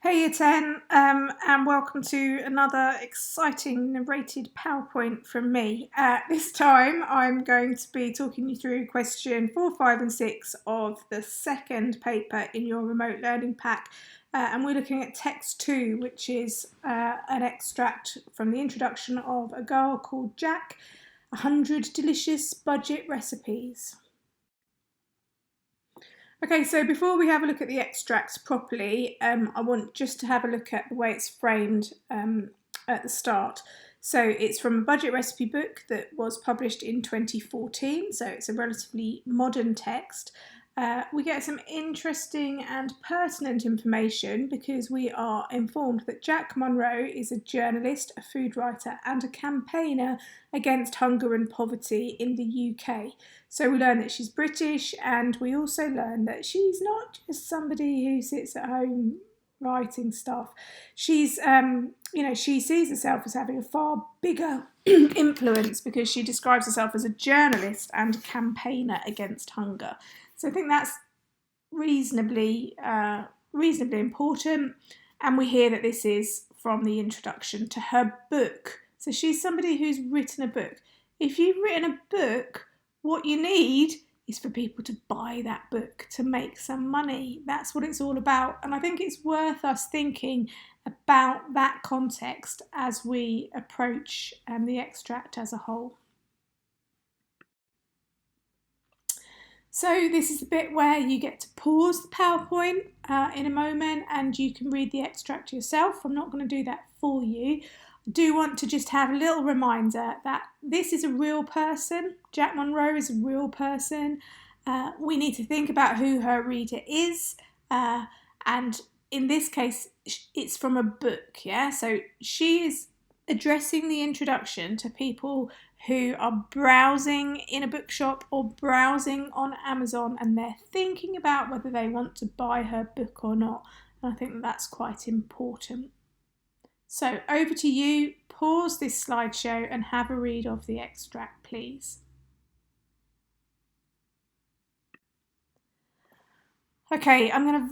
Hey, it's Anne, and welcome to another exciting narrated PowerPoint from me. This time I'm going to be talking you through question 4, 5 and 6 of the second paper in your remote learning pack. And we're looking at text 2, which is an extract from the introduction of a girl called Jack, 100 delicious budget recipes. Okay, so before we have a look at the extracts properly, I want just to have a look at the way it's framed at the start. So it's from a budget recipe book that was published in 2014, so it's a relatively modern text. We get some interesting and pertinent information because we are informed that Jack Monroe is a journalist, a food writer, and a campaigner against hunger and poverty in the UK. So we learn that she's British, and we also learn that she's not just somebody who sits at home writing stuff. She's, she sees herself as having a far bigger influence because she describes herself as a journalist and a campaigner against hunger. So I think that's reasonably important, and we hear that this is from the introduction to her book. So she's somebody who's written a book. If you've written a book, what you need is for people to buy that book to make some money. That's what it's all about. And I think it's worth us thinking about that context as we approach the extract as a whole. So this is the bit where you get to pause the PowerPoint in a moment and you can read the extract yourself. I'm not going to do that for you. I do want to just have a little reminder that this is a real person. Jack Monroe is a real person. We need to think about who her reader is. And in this case, it's from a book, yeah? So she is addressing the introduction to people who are browsing in a bookshop or browsing on Amazon, and they're thinking about whether they want to buy her book or not. And I think that's quite important. So over to you. Pause this slideshow and have a read of the extract, please. Okay, I'm going to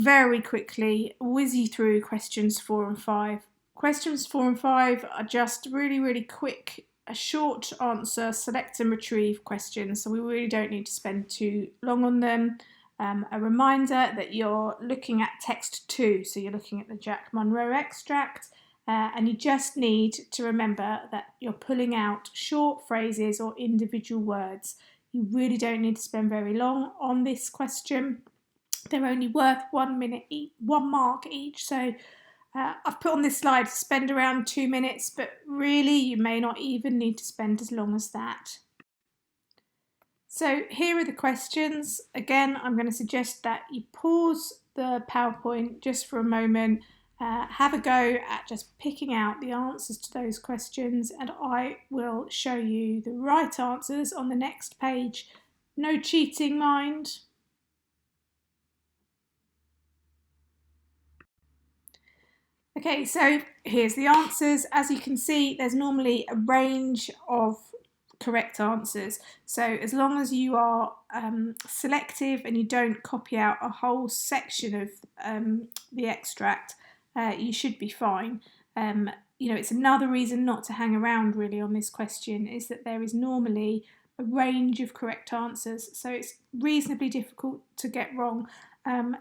very quickly whiz you through questions 4 and 5. Questions 4 and 5 are just really quick, a short answer, select and retrieve questions, so we really don't need to spend too long on them. A reminder that you're looking at text 2, so you're looking at the Jack Monroe extract, and you just need to remember that you're pulling out short phrases or individual words. You really don't need to spend very long on this question. They're only worth 1 minute, 1 mark each, so I've put on this slide to spend around 2 minutes, but really you may not even need to spend as long as that. So here are the questions. Again, I'm going to suggest that you pause the PowerPoint just for a moment, have a go at just picking out the answers to those questions, and I will show you the right answers on the next page. No cheating, mind. Okay, so here's the answers. As you can see, there's normally a range of correct answers. So as long as you are selective and you don't copy out a whole section of the extract, you should be fine. It's another reason not to hang around really on this question is that there is normally a range of correct answers, so it's reasonably difficult to get wrong.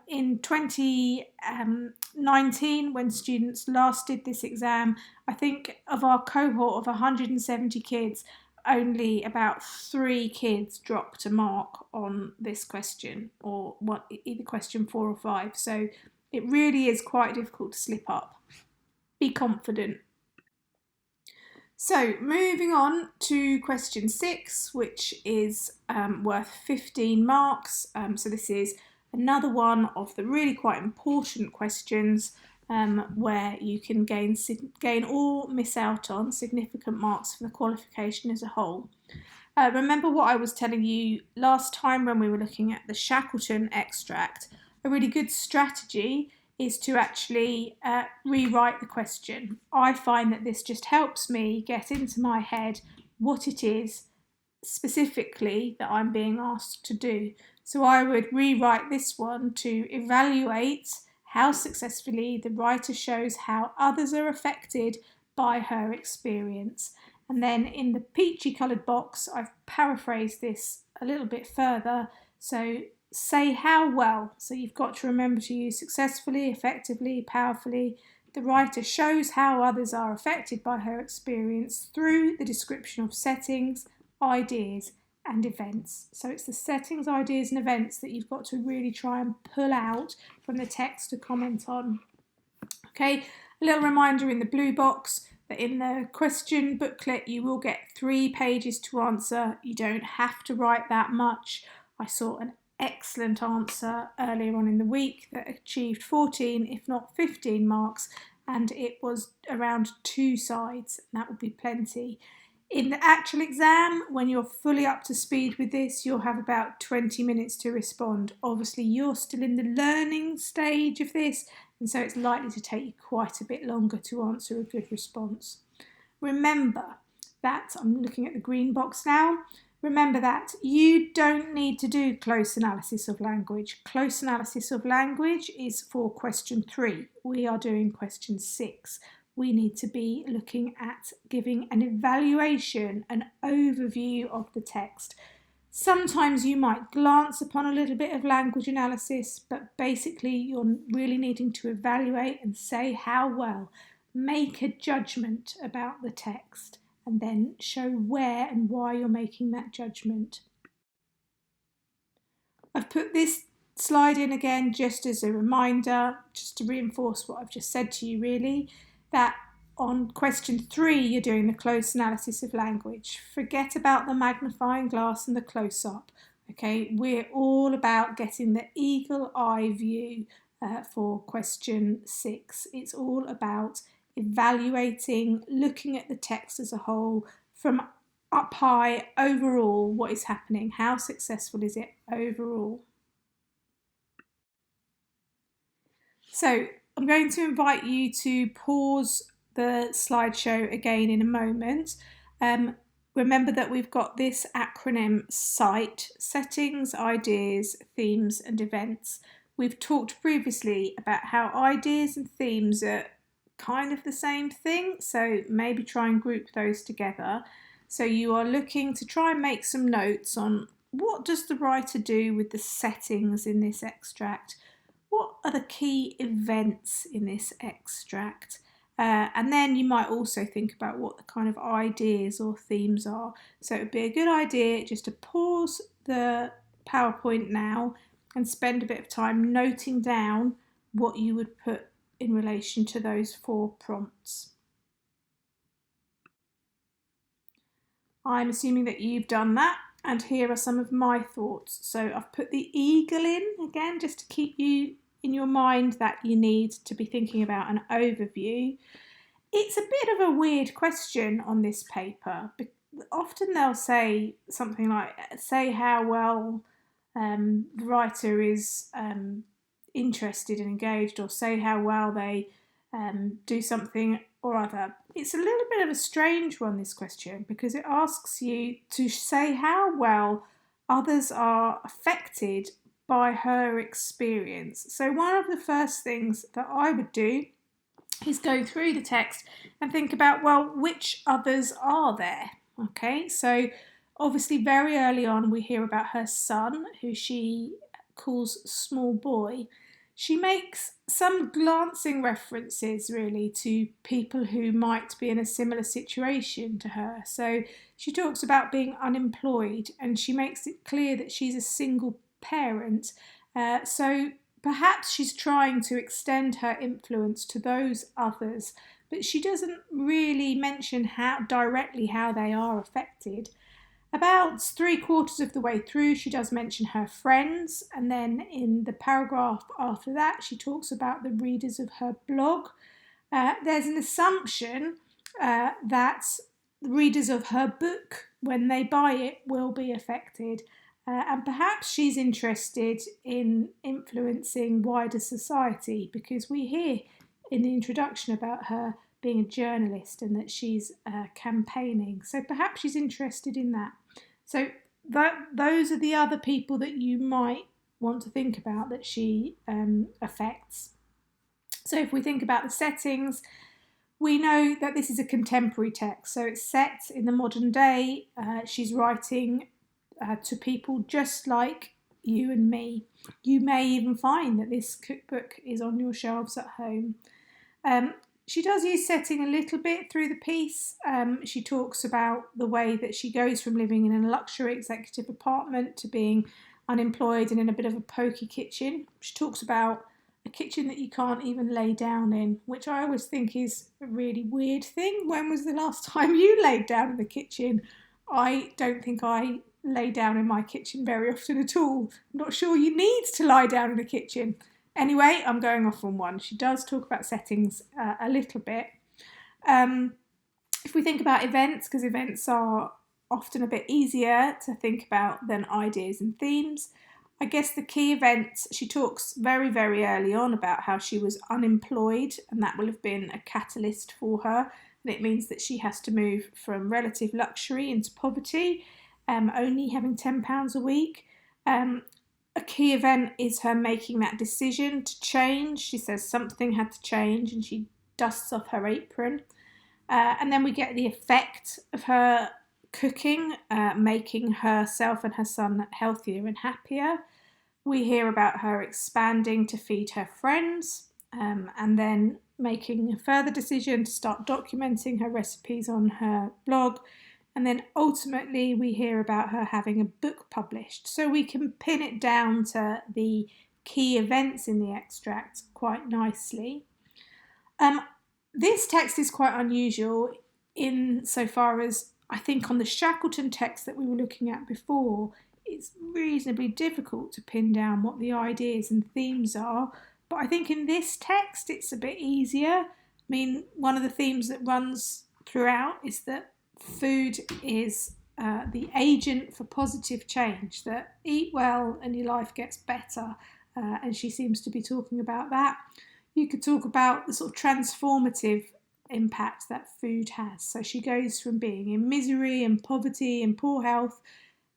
In 2019, when students last did this exam, I think of our cohort of 170 kids, only about 3 kids dropped a mark on this question, or either question 4 or 5. So it really is quite difficult to slip up. Be confident. So moving on to question 6, which is worth 15 marks. So this is another one of the really quite important questions where you can gain or miss out on significant marks for the qualification as a whole. Remember what I was telling you last time when we were looking at the Shackleton extract. A really good strategy is to actually rewrite the question. I find that this just helps me get into my head what it is specifically that I'm being asked to do. So I would rewrite this one to evaluate how successfully the writer shows how others are affected by her experience. And then in the peachy coloured box, I've paraphrased this a little bit further. So say how well. So you've got to remember to use successfully, effectively, powerfully. The writer shows how others are affected by her experience through the description of settings, ideas, and events. So it's the settings, ideas, and events that you've got to really try and pull out from the text to comment on. Okay, a little reminder in the blue box that in the question booklet you will get 3 pages to answer. You don't have to write that much. I saw an excellent answer earlier on in the week that achieved 14, if not 15 marks, and it was around 2 sides, and that would be plenty. In the actual exam, when you're fully up to speed with this, you'll have about 20 minutes to respond. Obviously, you're still in the learning stage of this, and so it's likely to take you quite a bit longer to answer a good response. Remember that, I'm looking at the green box now, remember that you don't need to do close analysis of language. Close analysis of language is for question 3. We are doing question 6. We need to be looking at giving an evaluation, an overview of the text. Sometimes you might glance upon a little bit of language analysis, but basically you're really needing to evaluate and say how well, make a judgment about the text, and then show where and why you're making that judgment. I've put this slide in again just as a reminder, just to reinforce what I've just said to you really, that on question 3 you're doing the close analysis of language. Forget about the magnifying glass and the close-up. Okay, we're all about getting the eagle eye view for question 6. It's all about evaluating, looking at the text as a whole from up high, overall, what is happening, how successful is it overall. So I'm going to invite you to pause the slideshow again in a moment. Remember that we've got this acronym SITE, Settings, Ideas, Themes and Events. We've talked previously about how ideas and themes are kind of the same thing, so maybe try and group those together. So you are looking to try and make some notes on what does the writer do with the settings in this extract? What are the key events in this extract? And then you might also think about what the kind of ideas or themes are. So it would be a good idea just to pause the PowerPoint now and spend a bit of time noting down what you would put in relation to those 4 prompts. I'm assuming that you've done that, and here are some of my thoughts. So I've put the eagle in again just to keep you in your mind that you need to be thinking about an overview. It's a bit of a weird question on this paper. Often they'll say something like, say how well the writer is interested and engaged, or say how well they do something or other. It's a little bit of a strange one, this question, because it asks you to say how well others are affected by her experience. So one of the first things that I would do is go through the text and think about, well, which others are there? Okay, so obviously very early on we hear about her son, who she calls small boy. She makes some glancing references really to people who might be in a similar situation to her. So she talks about being unemployed, and she makes it clear that she's a single parent. So perhaps she's trying to extend her influence to those others, but she doesn't really mention how directly how they are affected. About 3/4 of the way through, she does mention her friends, and then in the paragraph after that, she talks about the readers of her blog. There's an assumption that the readers of her book, when they buy it, will be affected. And perhaps she's interested in influencing wider society, because we hear in the introduction about her being a journalist and that she's campaigning. So perhaps she's interested in that. So those are the other people that you might want to think about that she affects. So if we think about the settings, we know that this is a contemporary text, so it's set in the modern day. She's writing to people just like you and me. You may even find that this cookbook is on your shelves at home. She does use setting a little bit through the piece. She talks about the way that she goes from living in a luxury executive apartment to being unemployed and in a bit of a pokey kitchen. She talks about a kitchen that you can't even lay down in, which I always think is a really weird thing. When was the last time you laid down in the kitchen? I don't think I lay down in my kitchen very often at all. I'm not sure you need to lie down in the kitchen. Anyway, I'm going off on one. She does talk about settings a little bit. If we think about events, because events are often a bit easier to think about than ideas and themes, I guess the key events, she talks very, very early on about how she was unemployed, and that will have been a catalyst for her. And it means that she has to move from relative luxury into poverty, only having £10 a week. A key event is her making that decision to change. She says something had to change and she dusts off her apron. And then we get the effect of her cooking, making herself and her son healthier and happier. We hear about her expanding to feed her friends, and then making a further decision to start documenting her recipes on her blog. And then ultimately we hear about her having a book published. So we can pin it down to the key events in the extract quite nicely. This text is quite unusual insofar as I think on the Shackleton text that we were looking at before, it's reasonably difficult to pin down what the ideas and themes are. But I think in this text it's a bit easier. I mean, one of the themes that runs throughout is that food is the agent for positive change, that eat well and your life gets better. And she seems to be talking about that. You could talk about the sort of transformative impact that food has. So she goes from being in misery and poverty and poor health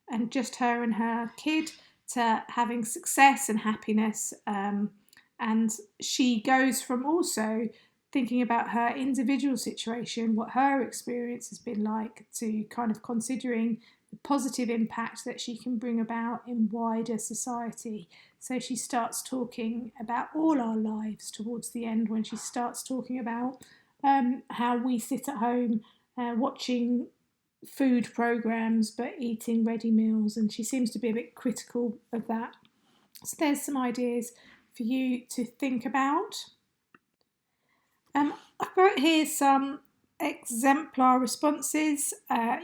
and just her and her kid to having success and happiness. And she goes from also thinking about her individual situation, what her experience has been like, to kind of considering the positive impact that she can bring about in wider society. So she starts talking about all our lives towards the end, when she starts talking about how we sit at home watching food programs but eating ready meals, and she seems to be a bit critical of that. So there's some ideas for you to think about. I wrote here some exemplar responses.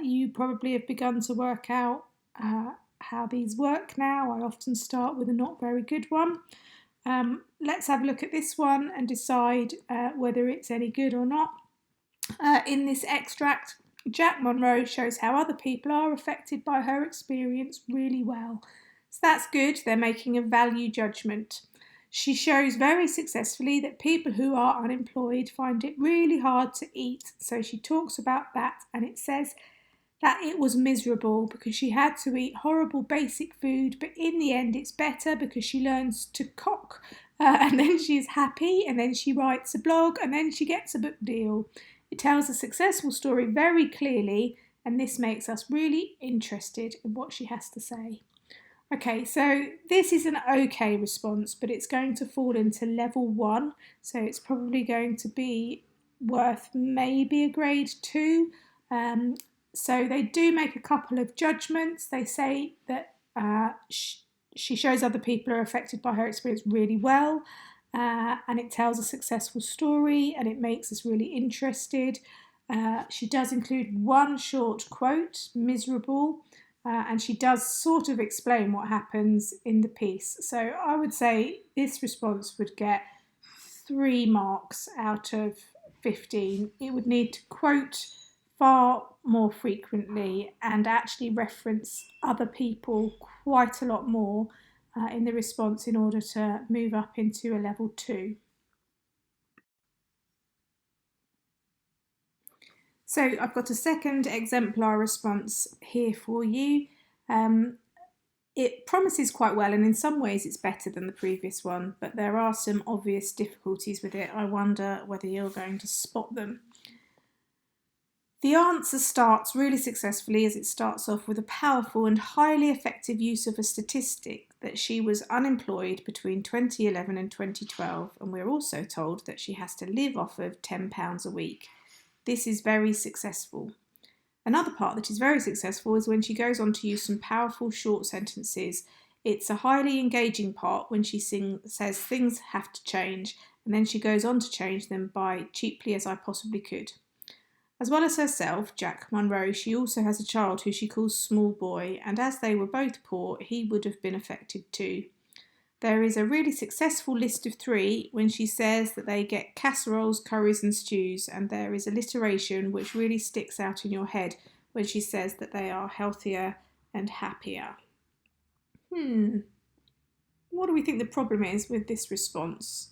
You probably have begun to work out how these work now. I often start with a not very good one. Let's have a look at this one and decide whether it's any good or not. In this extract, Jack Monroe shows how other people are affected by her experience really well. So that's good. They're making a value judgment. She shows very successfully that people who are unemployed find it really hard to eat. So she talks about that, and it says that it was miserable because she had to eat horrible basic food, but in the end it's better because she learns to cook, and then she's happy, and then she writes a blog, and then she gets a book deal. It tells a successful story very clearly, and this makes us really interested in what she has to say. Okay, so this is an okay response, but it's going to fall into level 1, so it's probably going to be worth maybe a grade 2. So they do make a couple of judgments. They say that she shows other people are affected by her experience really well, and it tells a successful story, and it makes us really interested. She does include one short quote, miserable, and she does sort of explain what happens in the piece. So I would say this response would get 3 marks out of 15. It would need to quote far more frequently and actually reference other people quite a lot more in the response in order to move up into a level 2. So I've got a second exemplar response here for you. It promises quite well, and in some ways it's better than the previous one, but there are some obvious difficulties with it. I wonder whether you're going to spot them. The answer starts really successfully, as it starts off with a powerful and highly effective use of a statistic that she was unemployed between 2011 and 2012, and we're also told that she has to live off of £10 a week. This is very successful. Another part that is very successful is when she goes on to use some powerful short sentences. It's a highly engaging part when she says things have to change, and then she goes on to change them by cheaply as I possibly could. As well as herself, Jack Monroe, she also has a child who she calls Small Boy, and as they were both poor, he would have been affected too. There is a really successful list of 3 when she says that they get casseroles, curries and stews, and there is alliteration which really sticks out in your head when she says that they are healthier and happier. What do we think the problem is with this response?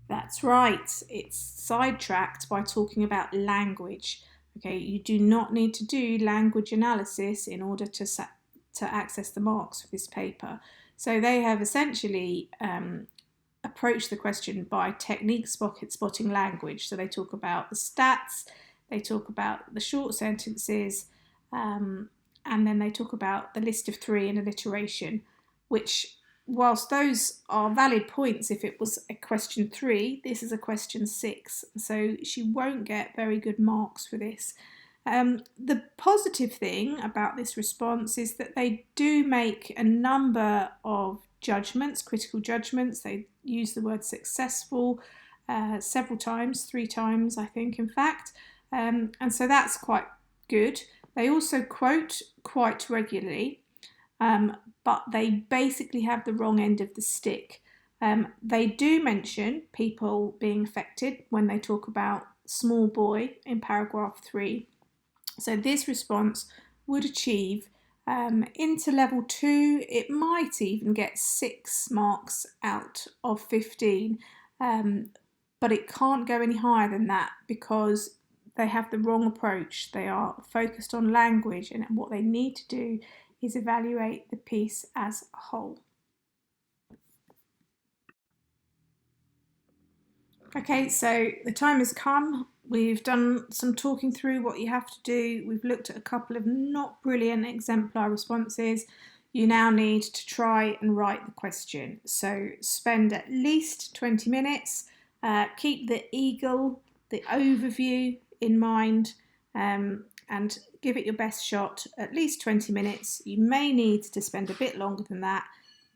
That's right, it's sidetracked by talking about language. Okay, you do not need to do language analysis in order to access the marks for this paper. So they have essentially approached the question by technique spotting language. So they talk about the stats, they talk about the short sentences, and then they talk about the list of 3 and alliteration, which, whilst those are valid points if it was a question 3, this is a question 6, so she won't get very good marks for this. The positive thing about this response is that they do make a number of judgments, critical judgments. They use the word successful several times, 3 times I think in fact, and so that's quite good. They also quote quite regularly, but they basically have the wrong end of the stick. They do mention people being affected when they talk about Small Boy in paragraph 3. So this response would achieve into level 2, it might even get 6 marks out of 15, but it can't go any higher than that because they have the wrong approach. They are focused on language, and what they need to do is evaluate the piece as a whole. Okay, so the time has come. We've done some talking through what you have to do. We've looked at a couple of not brilliant exemplar responses. You now need to try and write the question. So spend at least 20 minutes. Keep the eagle, the overview in mind, and give it your best shot, at least 20 minutes. You may need to spend a bit longer than that.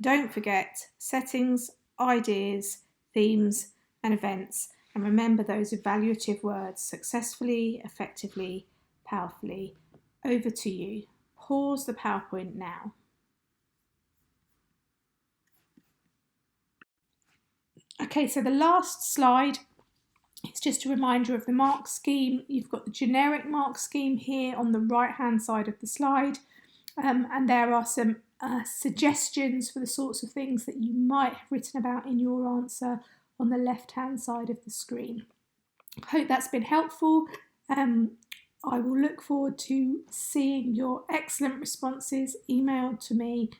Don't forget settings, ideas, themes, and events, and remember those evaluative words: successfully, effectively, powerfully. Over to you. Pause the PowerPoint now. Okay, so the last slide, it's just a reminder of the mark scheme. You've got the generic mark scheme here on the right hand side of the slide, and there are some suggestions for the sorts of things that you might have written about in your answer on the left hand side of the screen. I hope that's been helpful. I will look forward to seeing your excellent responses emailed to me,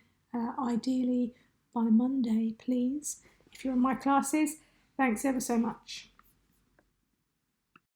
ideally by Monday, please, if you're in my classes. Thanks ever so much.